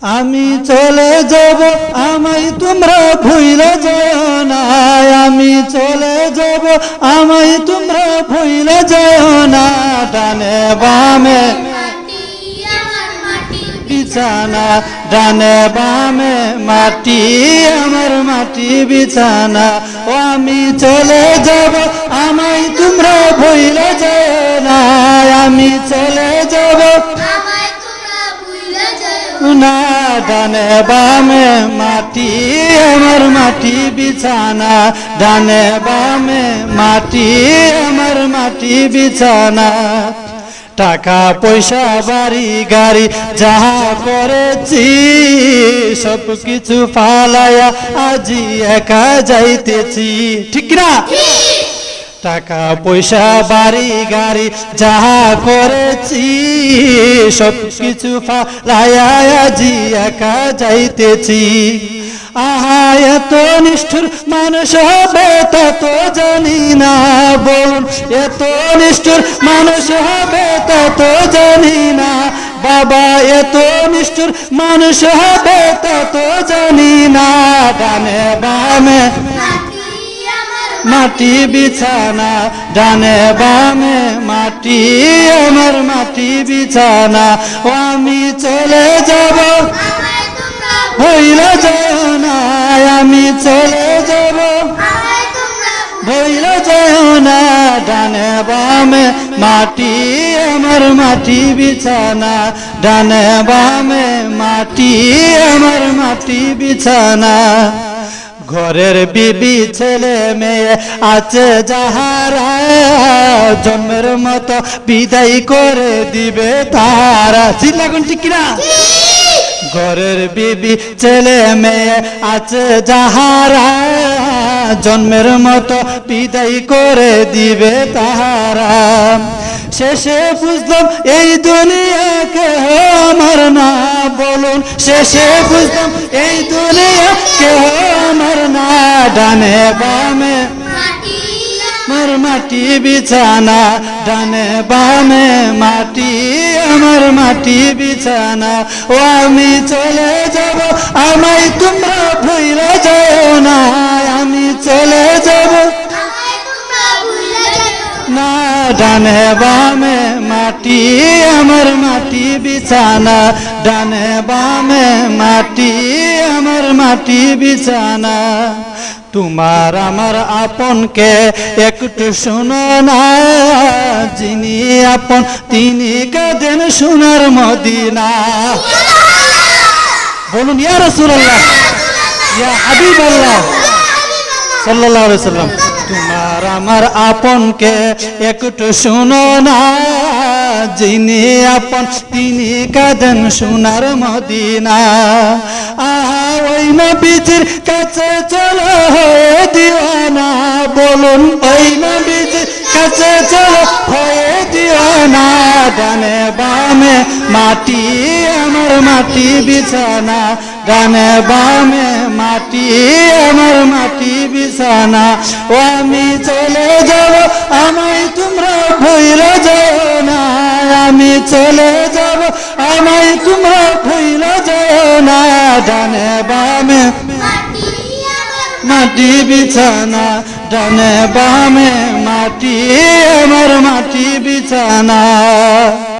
আমি চলে যাব আমায় তোমরা ভুইলা যাও না, আমি চলে যাব আমায় তোমরা ভুইলা যাও না। ডানে বামে বিছানা, ডানে বামে মাটি আমার মাটি বিছানা। ও আমি চলে যাব আমায় তোমরা ভুইলা যাও না, আমি চলে যাব না। ডানে বামে মাটি আমার মাটি বিছানা, ডানে বামে মাটি আমার মাটি বিছানা। টাকা পয়সা বাড়ি গাড়ি যাহা করেছি সব কিছু ফালায়া আজি একা যাইতেছি, ঠিক না? টাকা পয়সা বাড়ি গাড়ি যাহা করেছি সব কিছু ফালায়া আজি একা যাইতেছি। আহা এত নিষ্ঠুর মানুষ হবে তা তো জানি না, বলুন এত নিষ্ঠুর মানুষ হবে তা তো জানি না। বাবা এত নিষ্ঠুর মানুষ হবে তা তো জানি না। ডানে বামে মাটি বিছানা, ডানে বামে মাটি আমার মাটি বিছানা। ও আমি চলে যাব ভুইলা যাও না, আমি চলে যাব ভুইলা যাও না। ডানে বামে মাটি আমার মাটি বিছানা, ডানে বামে মাটি আমার মাটি বিছানা। ঘরের বিবি ছেলে মেয়ে আছে যাহারা জন্মের মতো বিদায় করে দিবে তারা, চিল্লা কোন ঠিক কিনা? ঘরের বিবি ছেলে মেয়ে আছে যাহারা জন্মের মতো বিদায় করে দিবে তাহারা। শেষে বুঝলাম এই দুনিয়া কেহ আমার না, বলুন শেষে বুঝলাম এই দুনিয়া কেহ আমার না। ডানে বামে আমার মাটি বিছানা, ডানে বামে মাটি আমার মাটি বিছানা। ও আমি চলে যাব আমায় তোমরা ভুইলা যাও না, আমি চলে যাব না। ডানে বামে মাটি আমার মাটি বিছানা, ডানে বামে মাটি আমার মাটি বিছানা। তোমার আমার আপনকে একটু শোনো না, যিনি আপন তিনি কাঁদেন সোনার মদিনা। বলুন ইয়া রাসূলুল্লাহ, ইয়া হাবিবাল্লাহ সাল্লাল্লাহু আলাইহি সাল্লাম। তোমার আমার আপনকে একটু শোনো না, যিনি আপন তিনি কাঁদেন সোনার মদিনা। আহা ওই নবীজির কাছে চলো হয়ে দিওয়ানা, বলুন ওই নবীজির কাছে চলো হয়ে দিওয়ানা। ডানে বামে মাটি আমার মাটি বিছানা, ডানে বামে মাটি আমার মাটি বিছানা। ও আমি চলে যাব আমায় তোমরা ভুইলা যাও না, আমি চলে যাব আমায় তোমরা ভুইলা যাও না। ডানে বামে মাটি বিছানা, ডানে বামে মাটি আমার মাটি বিছানা।